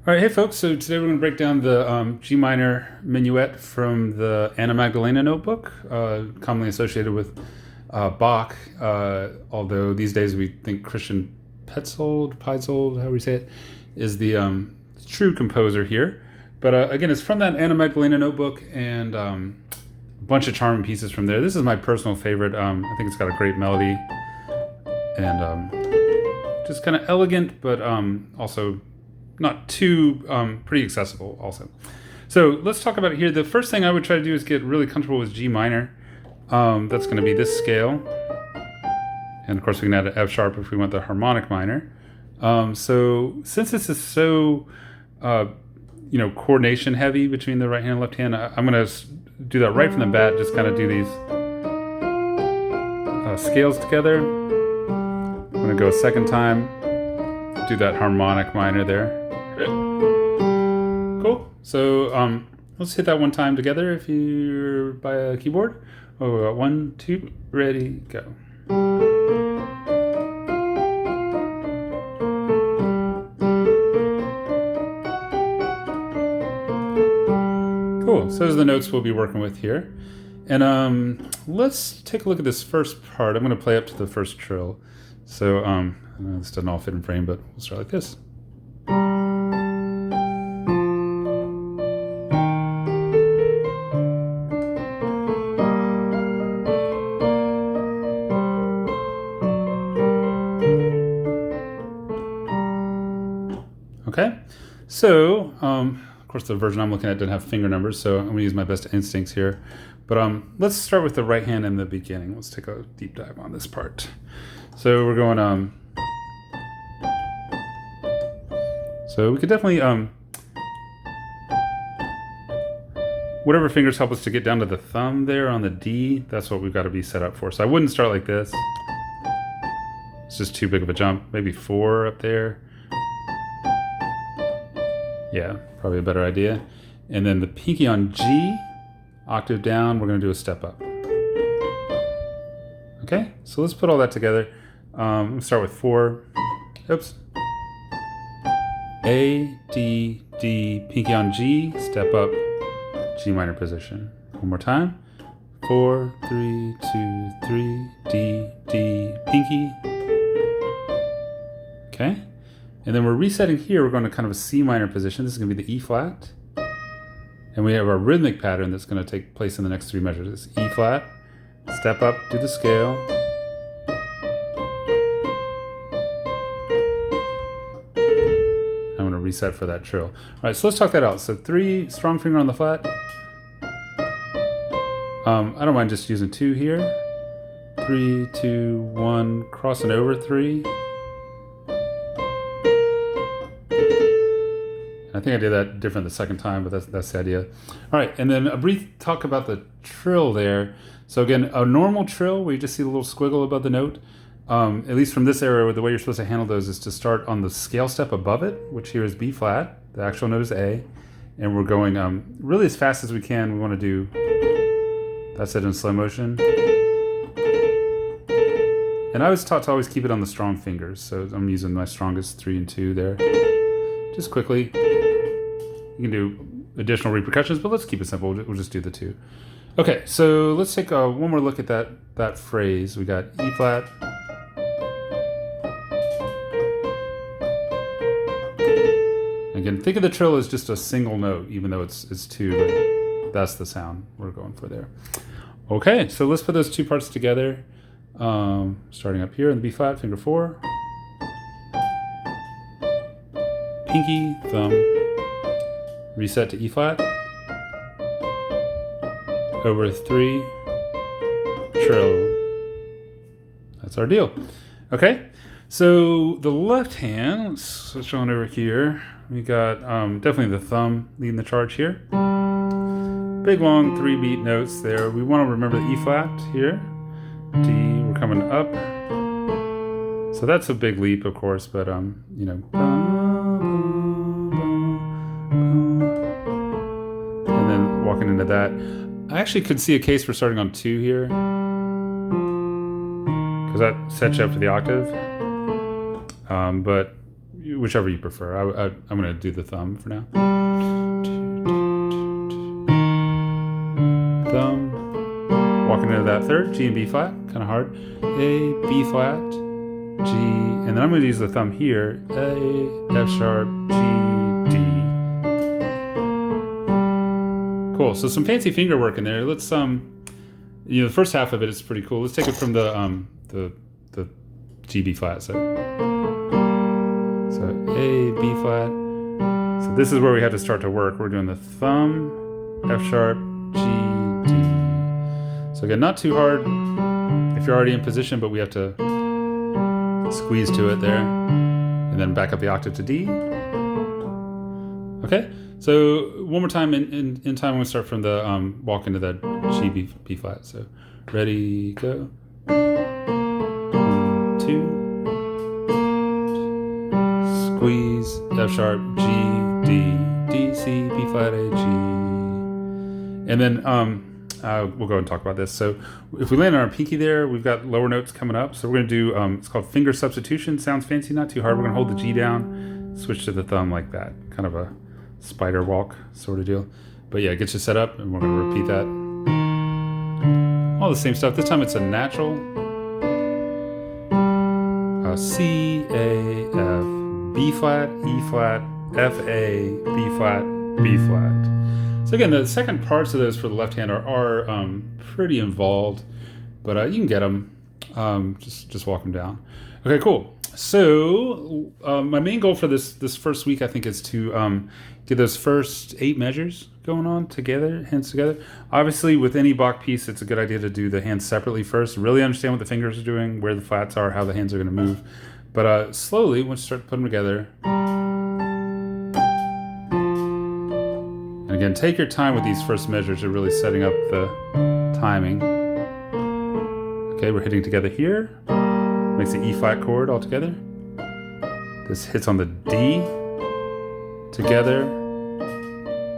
All right, hey folks. So today we're going to break down the G minor minuet from the Anna Magdalena notebook, commonly associated with Bach. Although these days we think Christian Petzold, however you say it, is the true composer here. But again, it's from that Anna Magdalena notebook, and a bunch of charming pieces from there. This is my personal favorite. I think it's got a great melody and just kind of elegant, but also not too pretty accessible also. So let's talk about it here. The first thing I would try to do is get really comfortable with G minor. That's going to be this scale. And of course we can add an F sharp if we want the harmonic minor. So since this is so, coordination heavy between the right hand and left hand, I'm going to do that right from the bat, just kind of do these scales together. I'm going to go a second time, do that harmonic minor there. Cool. So let's hit that one time together if you're by a keyboard. Oh, 1, 2, ready, go. Cool. So those are the notes we'll be working with here. And let's take a look at this first part. I'm going to play up to the first trill. So I know this doesn't all fit in frame, but we'll start like this. Okay, so of course the version I'm looking at didn't have finger numbers, so I'm going to use my best instincts here. But let's start with the right hand in the beginning. Let's take a deep dive on this part. So we're going so we could definitely whatever fingers help us to get down to the thumb there on the D, that's what we've got to be set up for. So I wouldn't start like this. It's just too big of a jump. Maybe 4 up there. Yeah, probably a better idea. And then the pinky on G, octave down, we're going to do a step up. Okay, so let's put all that together. Let's start with 4. Oops. A, D, D, pinky on G, step up, G minor position. One more time. 4, 3, 2, 3, D, D, pinky. Okay. And then we're resetting here. We're going to kind of a C minor position. This is going to be the E flat. And we have our rhythmic pattern that's going to take place in the next 3 measures. It's E flat, step up, do the scale. I'm going to reset for that trill. All right, so let's talk that out. So 3, strong finger on the flat. I don't mind just using 2 here. 3, 2, 1, crossing over 3. I think I did that different the second time, but that's the idea. All right, and then a brief talk about the trill there. So again, a normal trill where you just see the little squiggle above the note, at least from this area, the way you're supposed to handle those is to start on the scale step above it, which here is B flat. The actual note is A. And we're going really as fast as we can. We want to do, that's it in slow motion. And I was taught to always keep it on the strong fingers. So I'm using my strongest 3 and 2 there. Just quickly. You can do additional repercussions, but let's keep it simple. We'll just do the 2. Okay, so let's take one more look at that phrase. We got E flat. Again, think of the trill as just a single note, even though it's 2, but that's the sound we're going for there. Okay, so let's put those 2 parts together. Starting up here in the B flat, finger 4. Pinky, thumb, reset to E flat, over 3, trill. That's our deal. Okay, so the left hand, let's switch on over here. We got definitely the thumb leading the charge here. Big long 3-beat notes there. We want to remember the E flat here. D, we're coming up. So that's a big leap, of course, but and then walking into that. I actually could see a case for starting on 2 here, because that sets you up for the octave. But whichever you prefer. I'm going to do the thumb for now. Thumb, walking into that third, G and B flat, kind of hard. A, B flat, G, and then I'm going to use the thumb here, A, F sharp, G, D. Cool, so some fancy finger work in there. Let's, the first half of it is pretty cool. Let's take it from the G, B flat, so A, B flat. So this is where we have to start to work. We're doing the thumb, F sharp, G, D. So again, not too hard if you're already in position, but we have to squeeze to it there, and then back up the octave to D. Okay, so one more time in time, we'll start from the walk into that G, B flat. So ready, go. 1, 2. Squeeze, F sharp, G, D, D, C, B flat, A, G. And then we'll go and talk about this. So if we land on our pinky there, we've got lower notes coming up. So we're going to do, it's called finger substitution. Sounds fancy, not too hard. We're going to hold the G down, switch to the thumb like that. Kind of a spider walk sort of deal. But yeah, it gets you set up, and we're going to repeat that. All the same stuff. This time it's a natural. C, A, F, B flat, E flat, F, A, B flat, B flat. So again, the second parts of those for the left hand are pretty involved, but you can get them. Just walk them down. Okay, cool. So my main goal for this first week, I think, is to get those first 8 measures going on together, hands together. Obviously, with any Bach piece, it's a good idea to do the hands separately first. Really understand what the fingers are doing, where the flats are, how the hands are going to move. But slowly, once you start to put them together, and again, take your time with these first measures. You're really setting up the timing. Okay, we're hitting together here. Makes the E flat chord all together. This hits on the D together.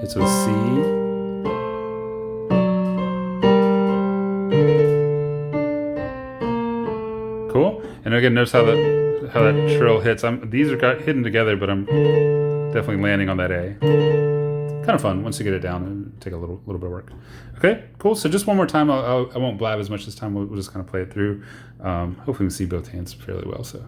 Hits with C. Cool. And again, notice how that trill hits. These are hidden together, but I'm definitely landing on that A. Kind of fun once you get it down and take a little bit of work. Okay, cool. So just one more time. I won't blab as much this time. We'll just kind of play it through. Hopefully we can see both hands fairly well. So.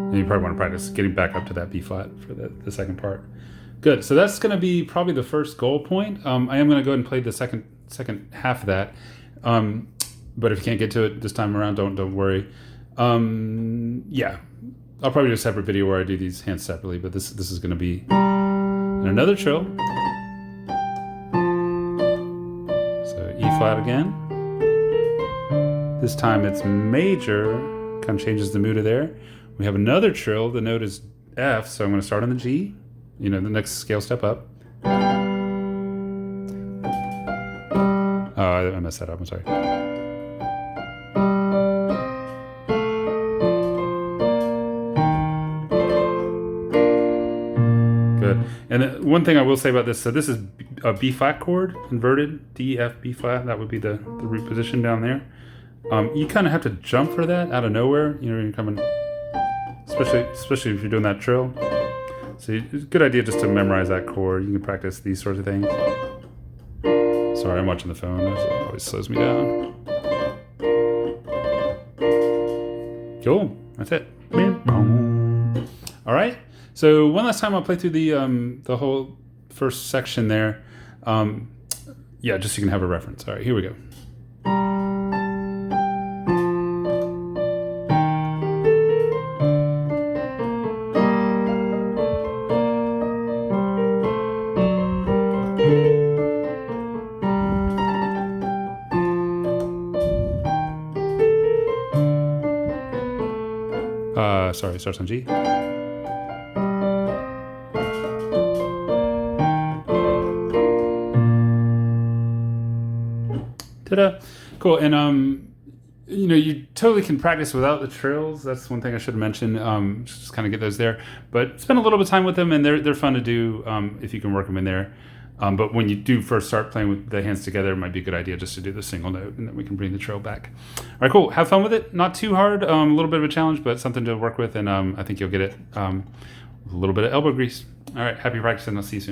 And you probably want to practice getting back up to that B flat for the second part. Good. So that's going to be probably the first goal point. I am going to go ahead and play the second half of that. But if you can't get to it this time around, don't worry. Yeah, I'll probably do a separate video where I do these hands separately. But this is going to be another trill. So E flat again. This time it's major. Kind of changes the mood of there. We have another trill. The note is F, so I'm going to start on the G. The next scale step up. Oh, I messed that up. I'm sorry. Good. And one thing I will say about this, so this is a B flat chord, inverted, D, F, B flat. That would be the root position down there. You kind of have to jump for that out of nowhere. You're coming, especially if you're doing that trill. So it's a good idea just to memorize that chord. You can practice these sorts of things. Sorry, I'm watching the phone. It always slows me down. Cool. That's it. All right. So one last time I'll play through the whole first section there. Yeah, just so you can have a reference. All right, here we go. Sorry, starts on G. Ta-da! Cool. And You totally can practice without the trills. That's one thing I should mention. Just kind of get those there, but spend a little bit of time with them, and they're fun to do if you can work them in there. But when you do first start playing with the hands together, it might be a good idea just to do the single note, and then we can bring the trill back. All right, cool. Have fun with it. Not too hard. A little bit of a challenge, but something to work with, and I think you'll get it. A little bit of elbow grease. All right, happy practicing. I'll see you soon.